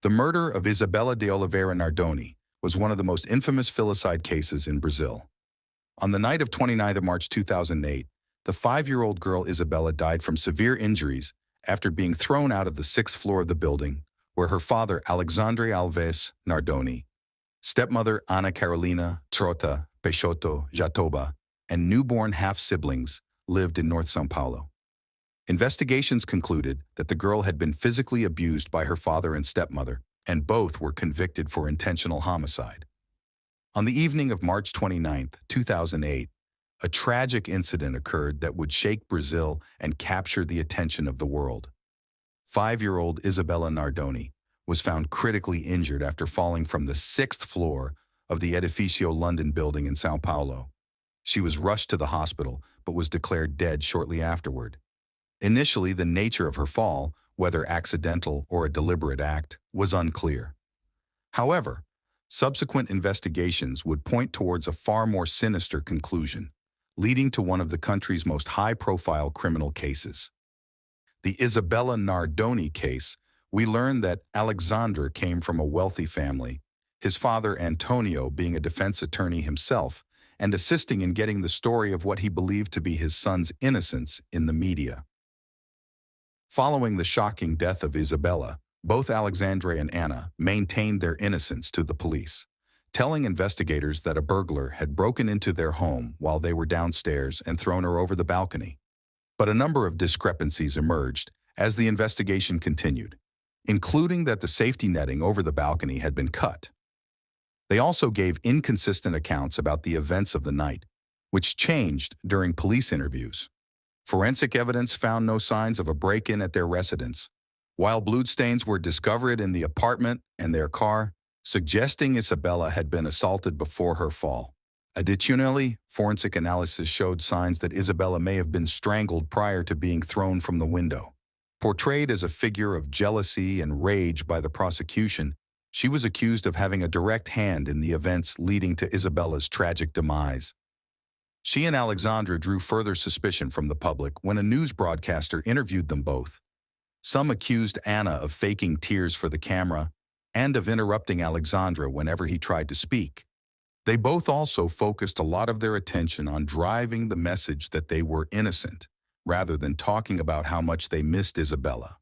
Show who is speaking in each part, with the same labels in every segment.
Speaker 1: The murder of Isabella de Oliveira Nardoni was one of the most infamous filicide cases in Brazil. On the night of 29th of March 2008, the 5-year-old girl Isabella died from severe injuries after being thrown out of the 6th floor of the building where her father, Alexandre Alves Nardoni, stepmother Ana Carolina Trota Peixoto Jatoba, and newborn half-siblings lived in North São Paulo. Investigations concluded that the girl had been physically abused by her father and stepmother, and both were convicted for intentional homicide. On the evening of March 29, 2008, a tragic incident occurred that would shake Brazil and capture the attention of the world. 5-year-old Isabella Nardoni was found critically injured after falling from the 6th floor of the Edifício London building in São Paulo. She was rushed to the hospital but was declared dead shortly afterward. Initially, the nature of her fall, whether accidental or a deliberate act, was unclear. However, subsequent investigations would point towards a far more sinister conclusion, leading to one of the country's most high-profile criminal cases. The Isabella Nardoni case, we learned that Alexandre came from a wealthy family, his father Antonio being a defense attorney himself and assisting in getting the story of what he believed to be his son's innocence in the media. Following the shocking death of Isabella, both Alexandre and Anna maintained their innocence to the police, telling investigators that a burglar had broken into their home while they were downstairs and thrown her over the balcony. But a number of discrepancies emerged as the investigation continued, including that the safety netting over the balcony had been cut. They also gave inconsistent accounts about the events of the night, which changed during police interviews. Forensic evidence found no signs of a break-in at their residence, while bloodstains were discovered in the apartment and their car, suggesting Isabella had been assaulted before her fall. Additionally, forensic analysis showed signs that Isabella may have been strangled prior to being thrown from the window. Portrayed as a figure of jealousy and rage by the prosecution, she was accused of having a direct hand in the events leading to Isabella's tragic demise. She and Alexandra drew further suspicion from the public when a news broadcaster interviewed them both. Some accused Anna of faking tears for the camera and of interrupting Alexandra whenever he tried to speak. They both also focused a lot of their attention on driving the message that they were innocent, rather than talking about how much they missed Isabella.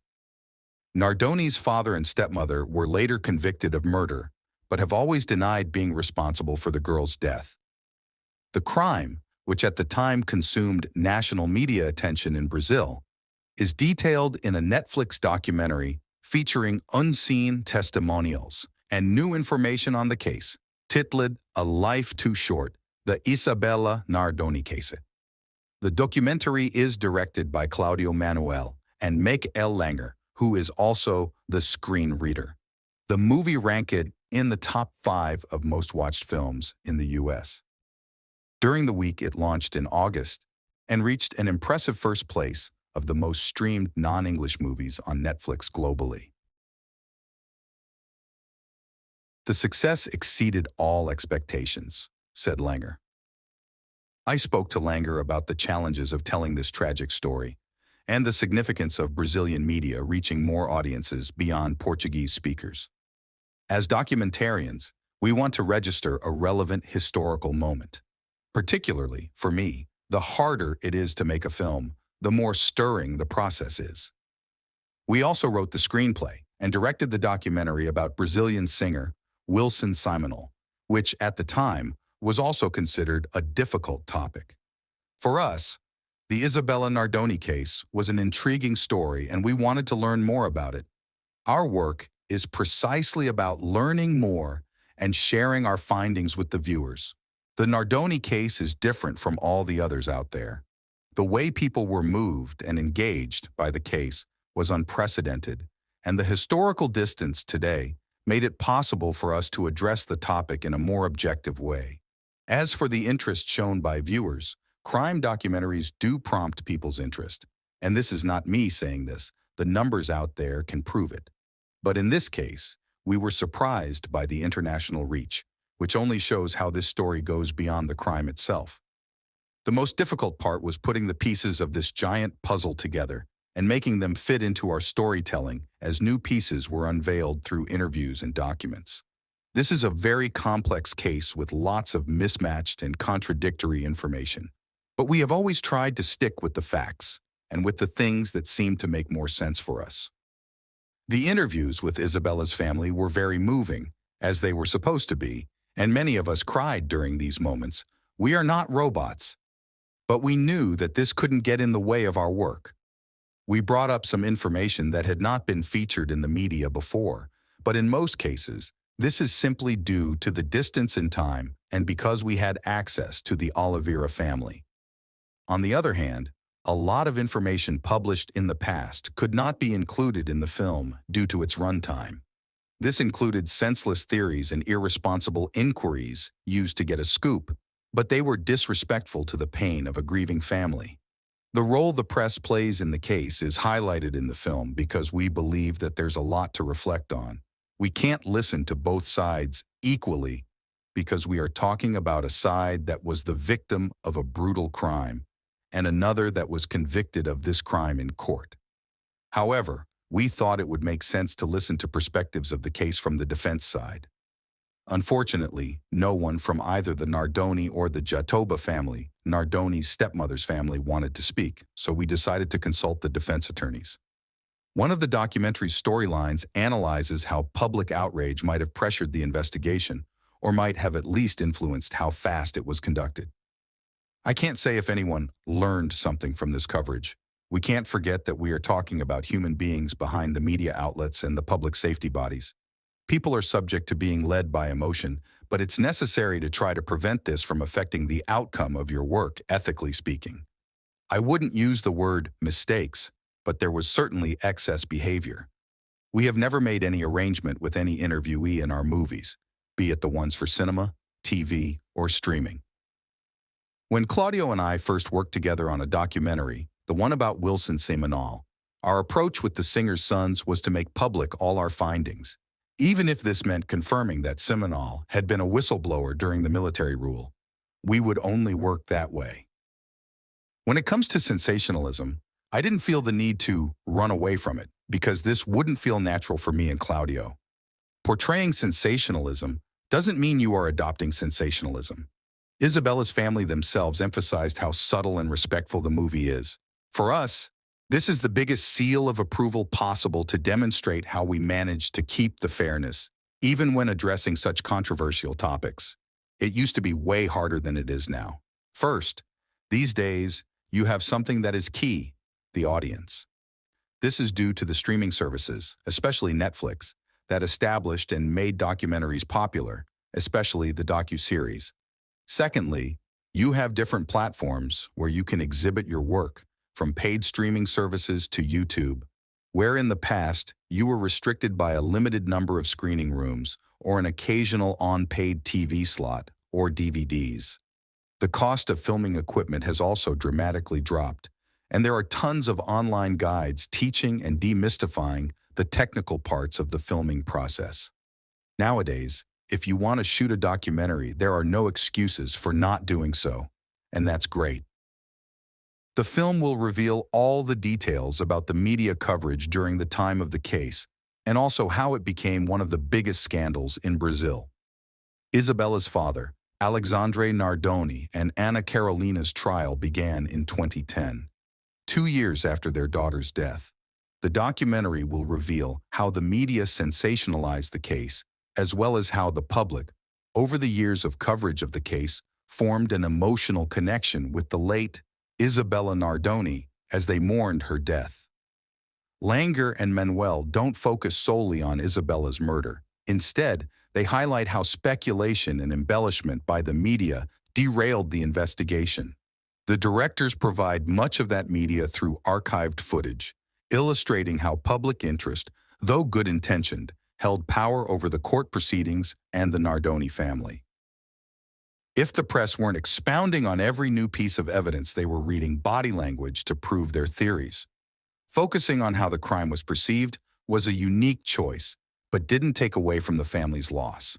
Speaker 1: Nardoni's father and stepmother were later convicted of murder, but have always denied being responsible for the girl's death. The crime, which at the time consumed national media attention in Brazil, is detailed in a Netflix documentary featuring unseen testimonials and new information on the case, titled A Life Too Short, the Isabella Nardoni case. The documentary is directed by Claudio Manuel and Make L. Langer, who is also the screenreader. The movie ranked in the top 5 of most watched films in the U.S. During the week, it launched in August and reached an impressive first place of the most streamed non-English movies on Netflix globally. The success exceeded all expectations, said Langer. I spoke to Langer about the challenges of telling this tragic story and the significance of Brazilian media reaching more audiences beyond Portuguese speakers. As documentarians, we want to register a relevant historical moment. Particularly, for me, the harder it is to make a film, the more stirring the process is. We also wrote the screenplay and directed the documentary about Brazilian singer Wilson Simonal, which at the time was also considered a difficult topic. For us, the Isabella Nardoni case was an intriguing story and we wanted to learn more about it. Our work is precisely about learning more and sharing our findings with the viewers. The Nardoni case is different from all the others out there. The way people were moved and engaged by the case was unprecedented, and the historical distance today made it possible for us to address the topic in a more objective way. As for the interest shown by viewers, crime documentaries do prompt people's interest, and this is not me saying this, the numbers out there can prove it. But in this case, we were surprised by the international reach, which only shows how this story goes beyond the crime itself. The most difficult part was putting the pieces of this giant puzzle together and making them fit into our storytelling as new pieces were unveiled through interviews and documents. This is a very complex case with lots of mismatched and contradictory information. But we have always tried to stick with the facts and with the things that seem to make more sense for us. The interviews with Isabella's family were very moving, as they were supposed to be, and many of us cried during these moments. We are not robots, but we knew that this couldn't get in the way of our work. We brought up some information that had not been featured in the media before, but in most cases, this is simply due to the distance in time and because we had access to the Oliveira family. On the other hand, a lot of information published in the past could not be included in the film due to its runtime. This included senseless theories and irresponsible inquiries used to get a scoop, but they were disrespectful to the pain of a grieving family. The role the press plays in the case is highlighted in the film because we believe that there's a lot to reflect on. We can't listen to both sides equally because we are talking about a side that was the victim of a brutal crime and another that was convicted of this crime in court. However, we thought it would make sense to listen to perspectives of the case from the defense side. Unfortunately, no one from either the Nardoni or the Jatoba family, Nardoni's stepmother's family, wanted to speak, so we decided to consult the defense attorneys. One of the documentary's storylines analyzes how public outrage might have pressured the investigation, or might have at least influenced how fast it was conducted. I can't say if anyone learned something from this coverage. We can't forget that we are talking about human beings behind the media outlets and the public safety bodies. People are subject to being led by emotion, but it's necessary to try to prevent this from affecting the outcome of your work, ethically speaking. I wouldn't use the word mistakes, but there was certainly excess behavior. We have never made any arrangement with any interviewee in our movies, be it the ones for cinema, TV, or streaming. When Claudio and I first worked together on a documentary, the one about Wilson Seminole, our approach with the singer's sons was to make public all our findings, even if this meant confirming that Seminole had been a whistleblower during the military rule. We would only work that way. When it comes to sensationalism, I didn't feel the need to run away from it because this wouldn't feel natural for me and Claudio. Portraying sensationalism doesn't mean you are adopting sensationalism. Isabella's family themselves emphasized how subtle and respectful the movie is. For us, this is the biggest seal of approval possible to demonstrate how we manage to keep the fairness, even when addressing such controversial topics. It used to be way harder than it is now. First, these days, you have something that is key, the audience. This is due to the streaming services, especially Netflix, that established and made documentaries popular, especially the docuseries. Secondly, you have different platforms where you can exhibit your work, from paid streaming services to YouTube, where in the past you were restricted by a limited number of screening rooms or an occasional on-paid TV slot or DVDs. The cost of filming equipment has also dramatically dropped, and there are tons of online guides teaching and demystifying the technical parts of the filming process. Nowadays, if you want to shoot a documentary, there are no excuses for not doing so, and that's great. The film will reveal all the details about the media coverage during the time of the case, and also how it became one of the biggest scandals in Brazil. Isabella's father, Alexandre Nardoni, and Ana Carolina's trial began in 2010, 2 years after their daughter's death. The documentary will reveal how the media sensationalized the case, as well as how the public, over the years of coverage of the case, formed an emotional connection with the late Isabella Nardoni as they mourned her death. Langer and Manuel don't focus solely on Isabella's murder. Instead, they highlight how speculation and embellishment by the media derailed the investigation. The directors provide much of that media through archived footage, illustrating how public interest, though good-intentioned, held power over the court proceedings and the Nardoni family. If the press weren't expounding on every new piece of evidence, they were reading body language to prove their theories. Focusing on how the crime was perceived was a unique choice, but didn't take away from the family's loss.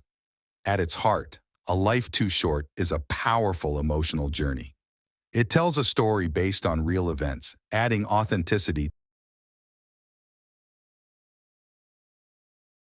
Speaker 1: At its heart, A Life Too Short is a powerful emotional journey. It tells a story based on real events, adding authenticity